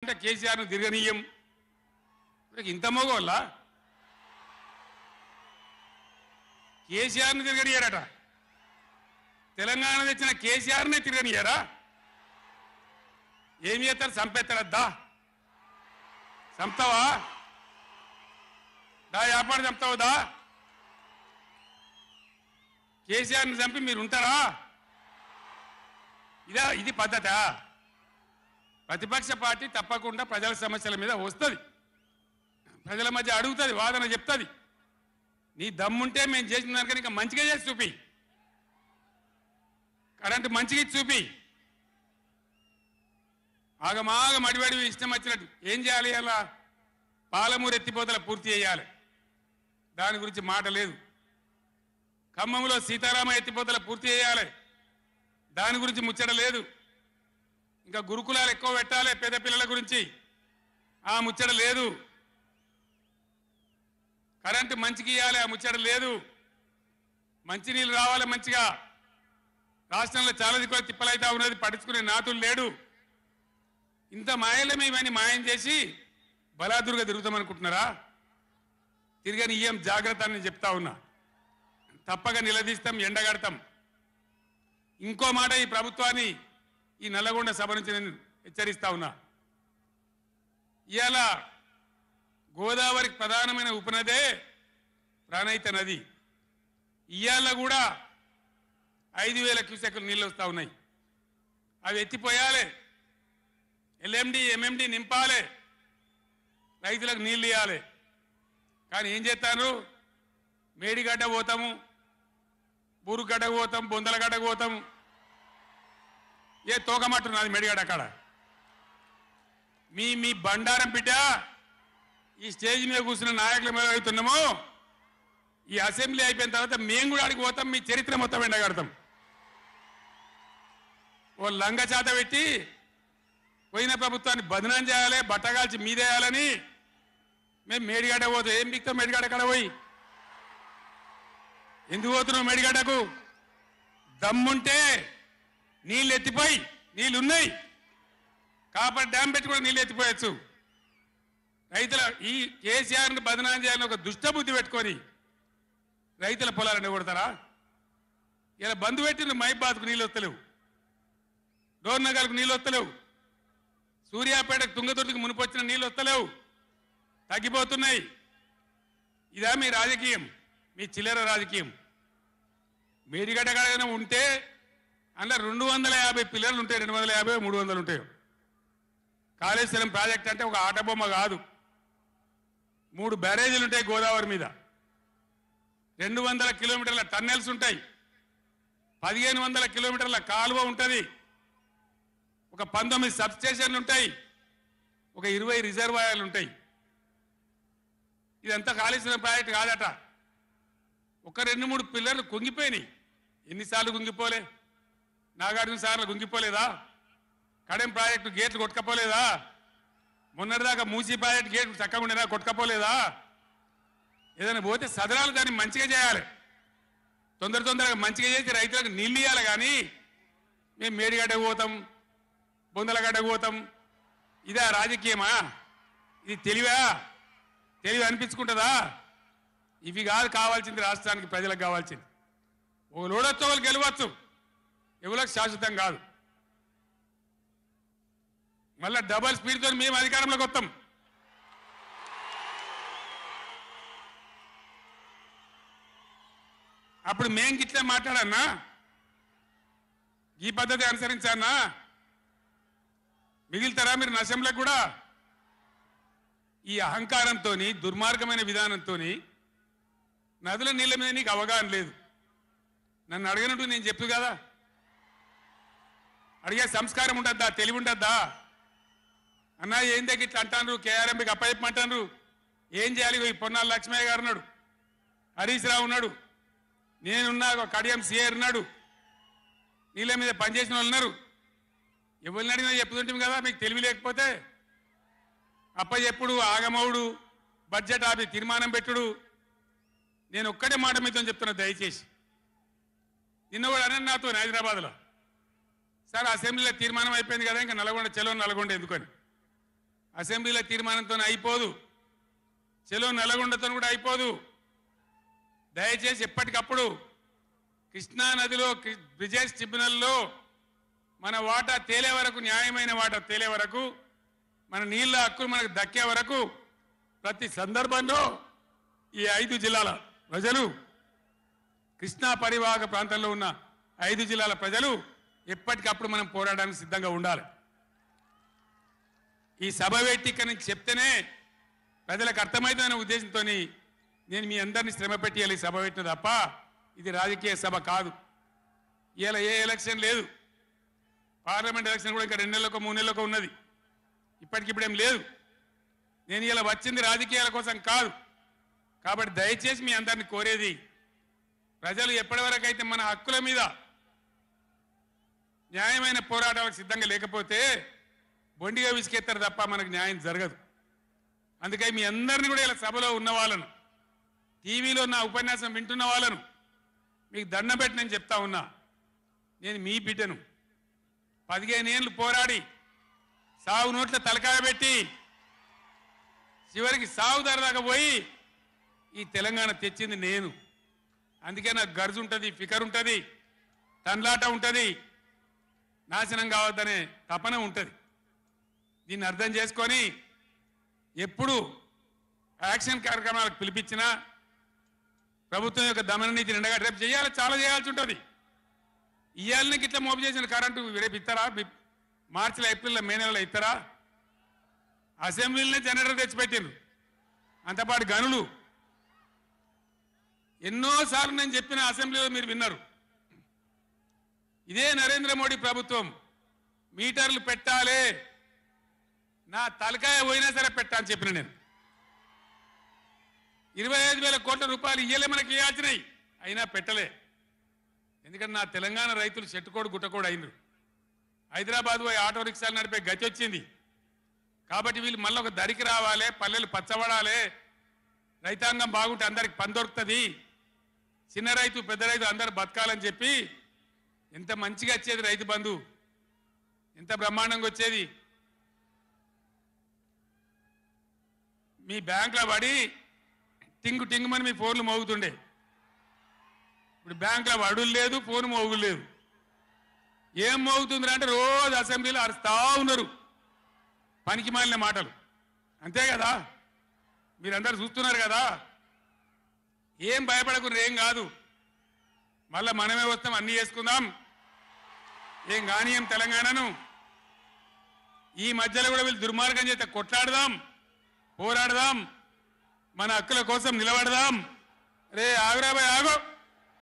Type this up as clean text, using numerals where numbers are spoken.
తిరుగుతుంటే కేసీఆర్ను తిరగనీయం. ఇంత మోగోళ్ళ కేసీఆర్ను తిరగనియారట. తెలంగాణ తెచ్చిన కేసీఆర్నే తిరగనియారా? ఏమి చేస్తారు? చంపేస్తారద్దా? చంపుతావా? దా వ్యాపారం చంపుతావుదా? కేసీఆర్ని చంపి మీరు ఉంటారా? ఇది పద్ధత? ప్రతిపక్ష పార్టీ తప్పకుండా ప్రజల సమస్యల మీద వస్తుంది, ప్రజల మధ్య అడుగుతుంది, వాదన చెప్తుంది. నీ దమ్ముంటే మేము చేసిన దానికన్నా ఇంకా మంచిగా చేసి చూపి, కరెంటు మంచిగా చూపి. ఆగమాగం అడివడివి ఇష్టం వచ్చినట్టు ఏం చేయాలి? అలా పాలమూరు ఎత్తిపోతల పూర్తి చేయాలి, దాని గురించి మాట లేదు. ఖమ్మంలో సీతారామ ఎత్తిపోతల పూర్తి చేయాలి, దాని గురించి ముచ్చట లేదు. ఇంకా గురుకులాలు ఎక్కువ పెట్టాలి పేద పిల్లల గురించి, ఆ ముచ్చట లేదు. కరెంటు మంచిగా ఇవ్వాలి, ఆ ముచ్చట లేదు. మంచినీళ్ళు రావాలి మంచిగా. రాష్ట్రంలో చాలా దిక్కులు తిప్పలైతా ఉన్నది, పట్టించుకునే నాతులు లేడు. ఇంత మాయలమే ఇవన్నీ మాయం చేసి బలాదురుగా తిరుగుతామనుకుంటున్నారా? తిరగని ఏం జాగ్రత్త అని చెప్తా ఉన్నా. తప్పక నిలదీస్తాం, ఎండగడతాం. ఇంకో మాట, ఈ ప్రభుత్వాన్ని ఈ నల్లగొండ సభ నుంచి నేను హెచ్చరిస్తా ఉన్నా. ఇవాళ గోదావరికి ప్రధానమైన ఉపనదే ప్రాణహిత నది. ఇవాళ కూడా 5,000 క్యూసెక్కులు నీళ్ళు వస్తూ ఉన్నాయి. అవి ఎత్తిపోయాలి, ఎల్ఎండి ఎంఎండి నింపాలి, రైతులకు నీళ్ళు ఇవ్వాలి. కానీ ఏం చేస్తాను? మేడిగడ్డ పోతాము, బూరుగడ్డకు పోతాం, బొందలగడ్డకు పోతాము. ఏ తోకమట్టున్నది మేడిగడ్డ అక్కడ. మీ బండారం బిడ్డ ఈ స్టేజ్ మీద కూర్చున్న నాయకుల మీద అవుతున్నాము. ఈ అసెంబ్లీ అయిపోయిన తర్వాత మేము కూడా అడిగి పోతాం, మీ చరిత్ర మొత్తం ఎండగడతాం. ఓ లంగ చేత పెట్టి పోయిన ప్రభుత్వాన్ని బదనాం చేయాలి, బట్టగాల్చి మీదేయాలని మేము మేడిగడ్డ పోతాం. ఏం బిక్తాం మేడిగడ్డ కాడ పోయి? ఎందుకు పోతున్నావు మేడిగడ్డకు? దమ్ముంటే నీళ్ళు ఎత్తిపోయి, నీళ్ళున్నాయి, కాపర్ డ్యామ్ పెట్టి కూడా నీళ్ళు ఎత్తిపోయచ్చు. రైతుల ఈ కేసీఆర్ని బదనాం చేయాలని ఒక దుష్టబుద్ధి పెట్టుకొని రైతుల పొలాలను కొడతారా? ఇలా బంధు పెట్టిన మైబాద్కు నీళ్ళు వస్తలేవు, డోర్నగర్కు నీళ్ళు వస్తలేవు, సూర్యాపేటకు తుంగతుర్తికి మునిపొచ్చిన నీళ్ళు వస్తలేవు, తగ్గిపోతున్నాయి. ఇదా మీ రాజకీయం? మీ చిల్లర రాజకీయం. మేడిగడ్డ కాడైనా ఉంటే అందులో 250 పిల్లర్లు ఉంటాయి, 250 300 ఉంటాయి. కాళేశ్వరం ప్రాజెక్ట్ అంటే ఒక ఆటబొమ్మ కాదు. 3 బ్యారేజీలు ఉంటాయి గోదావరి మీద, 200 కిలోమీటర్ల టన్నెల్స్ ఉంటాయి, 1500 కిలోమీటర్ల కాలువ ఉంటుంది, ఒక 19 సబ్ స్టేషన్లు ఉంటాయి, ఒక 20 రిజర్వాయర్లు ఉంటాయి. ఇదంతా కాళేశ్వరం ప్రాజెక్ట్ కాదట. ఒక 2-3 పిల్లర్లు కుంగిపోయినాయి. ఎన్నిసార్లు కుంగిపోలే? నాగార్జున సార్లు కుంగిపోలేదా? కడెం ప్రాజెక్టు గేట్లు కొట్టుకపోలేదా? మొన్నటిదాకా మూసీ ప్రాజెక్టు గేట్లు చక్కగా ఉండేదా? కొట్టుకపోలేదా? ఏదైనా పోతే సదరాలు దాన్ని మంచిగా చేయాలి, తొందరగా మంచిగా చేసి రైతులకు నీళ్ళు ఇవ్వాలి. కానీ మేము మేడిగడ్డకు పోతాం, బొందలగడ్డకు పోతాం. ఇదా రాజకీయమా? ఇది తెలివా? తెలివి అనిపించుకుంటుందా? ఇవి కాదు కావాల్సింది, రాష్ట్రానికి ప్రజలకు కావాల్సింది. ఒక లోడొచ్చు, వాళ్ళు గెలవచ్చు, ఎవరికి శాశ్వతం కాదు. మళ్ళా డబల్ స్పీడ్తో మేము అధికారంలోకి వస్తాం. అప్పుడు మేం గిట్లే మాట్లాడన్నా, ఈ పద్ధతి అనుసరించానా? మిగిలితారా మీరు నశంలకు కూడా? ఈ అహంకారంతో, దుర్మార్గమైన విధానంతో నదుల నీళ్ళ మీద నీకు అవగాహన లేదు. నన్ను అడగనట్టు నేను చెప్పు కదా, అడిగే సంస్కారం ఉంటుందా? తెలివి ఉంటుందా? అన్నా ఏం దగ్గర ఇట్లా అంటాను, కేఆర్ఎంకి అప్పచెప్పమంటాను, ఏం చేయాలి? ఈ పొన్నాల లక్ష్మయ్య గారు ఉన్నాడు, హరీష్ రావు ఉన్నాడు, నేనున్నా, కడియం సిఆర్ ఉన్నాడు, నీళ్ళ మీద పనిచేసిన వాళ్ళు ఉన్నారు. ఎవరిని అడిగినా చెప్తుంటాం కదా. మీకు తెలివి లేకపోతే అప్పచెప్పుడు, ఆగమవుడు, బడ్జెట్ ఆపి తీర్మానం పెట్టుడు. నేను ఒక్కటే మాట మీతో చెప్తున్నా, దయచేసి. నిన్న కూడా అనే నాతో హైదరాబాద్లో, సార్ అసెంబ్లీలో తీర్మానం అయిపోయింది కదా, ఇంకా నల్గొండ చెలో నల్గొండ ఎందుకని. అసెంబ్లీల తీర్మానంతో అయిపోదు, చెలో నల్లగొండతో కూడా అయిపోదు. దయచేసి ఎప్పటికప్పుడు కృష్ణా నదిలో బ్రిజేష్ ట్రిబ్యునల్లో మన వాటా తేలే వరకు, న్యాయమైన వాటా తేలే వరకు, మన నీళ్ళ హక్కులు మనకు దక్కే వరకు ప్రతి సందర్భంలో ఈ 5 జిల్లాల ప్రజలు, కృష్ణా పరివాహక ప్రాంతంలో ఉన్న 5 జిల్లాల ప్రజలు ఎప్పటికప్పుడు మనం పోరాడడానికి సిద్ధంగా ఉండాలి. ఈ సభ వేదిక చెప్తేనే ప్రజలకు అర్థమవుతుందనే ఉద్దేశంతో నేను మీ అందరినీ శ్రమ పెట్టి ఈ సభ పెట్టిన తప్ప ఇది రాజకీయ సభ కాదు. ఇలా ఏ ఎలక్షన్ లేదు, పార్లమెంట్ ఎలక్షన్ కూడా ఇంకా 2 నెలలకు 3 నెలలకు ఉన్నది, ఇప్పటికిప్పుడేం లేదు. నేను ఇలా వచ్చింది రాజకీయాల కోసం కాదు. కాబట్టి దయచేసి మీ అందరిని కోరేది, ప్రజలు ఎప్పటివరకు అయితే మన హక్కుల మీద న్యాయమైన పోరాటాలకు సిద్ధంగా లేకపోతే బొండిగా విసికెత్తారు తప్ప మనకు న్యాయం జరగదు. అందుకని మీ అందరినీ కూడా ఇలా సభలో ఉన్న వాళ్ళను, టీవీలో నా ఉపన్యాసం వింటున్న వాళ్ళను మీకు దండం పెట్టి నేను చెప్తా ఉన్నా, నేను మీ బిడ్డను. 15 ఏళ్ళు పోరాడి సాగు నోట్ల తలకాయ పెట్టి చివరికి సాగు దాకా పోయి ఈ తెలంగాణ తెచ్చింది నేను. అందుకే నాకు గర్జు ఉంటుంది, ఫికర్ ఉంటుంది, తన్లాట ఉంటుంది, నాశనం కావద్దనే తపన ఉంటుంది. దీన్ని అర్థం చేసుకొని ఎప్పుడు యాక్షన్ కార్యక్రమాలకు పిలిపించినా ప్రభుత్వం యొక్క దమన నీతిని ఎండగా రేపు చేయాలి, చాలా చేయాల్సి ఉంటుంది. ఇవాళకి ఇట్లా మోపు చేసిన కరెంటు రేపు ఇస్తారా? మార్చిలో, ఏప్రిల్లో, మే నెలలో ఇస్తారా? అసెంబ్లీలోనే జనరేటర్ తెచ్చిపెట్టిండ్రు, అంతపాటు గనులు. ఎన్నోసార్లు నేను చెప్పిన అసెంబ్లీలో మీరు విన్నారు. ఇదే నరేంద్ర మోడీ ప్రభుత్వం మీటర్లు పెట్టాలి, నా తలకాయ పోయినా సరే పెట్టా అని చెప్పిన నేను. 25,000 కోట్ల రూపాయలు ఇయ్యలే మనకి ఇవ్వాల్సినాయి, అయినా పెట్టలే. ఎందుకంటే నా తెలంగాణ రైతులు చెట్టుకోడు గుట్టకోడు అయినరు. హైదరాబాద్ పోయి ఆటో రిక్షాలు నడిపే గతి వచ్చింది. కాబట్టి వీళ్ళు మళ్ళీ ఒక దరికి రావాలి, పల్లెలు పచ్చబడాలి, రైతాంగం బాగుంటే అందరికి పని దొరుకుతుంది, చిన్న రైతు పెద్ద రైతు అందరు బతకాలని చెప్పి ఎంత మంచిగా వచ్చేది రైతు బంధు, ఎంత బ్రహ్మాండంగా వచ్చేది. మీ బ్యాంకులో పడి టింగు టింగుమని మీ ఫోన్లు మోగుతుండే. ఇప్పుడు బ్యాంకులో వడులు లేదు, ఫోన్ మోగులు లేదు. ఏం మోగుతుందిరా అంటే రోజు అసెంబ్లీలో అరుస్తా ఉన్నారు పనికి మాలిన మాటలు. అంతే కదా, మీరందరూ చూస్తున్నారు కదా. ఏం భయపడకుండా ఏం కాదు, మళ్ళా మనమే వస్తాం, అన్నీ చేసుకుందాం, ఏం కానీయం తెలంగాణను. ఈ మధ్యలో కూడా వీళ్ళు దుర్మార్గం చేస్తే కొట్లాడదాం, పోరాడదాం, మన హక్కుల కోసం నిలబడదాం. రే ఆగురా బాయ్ ఆగు.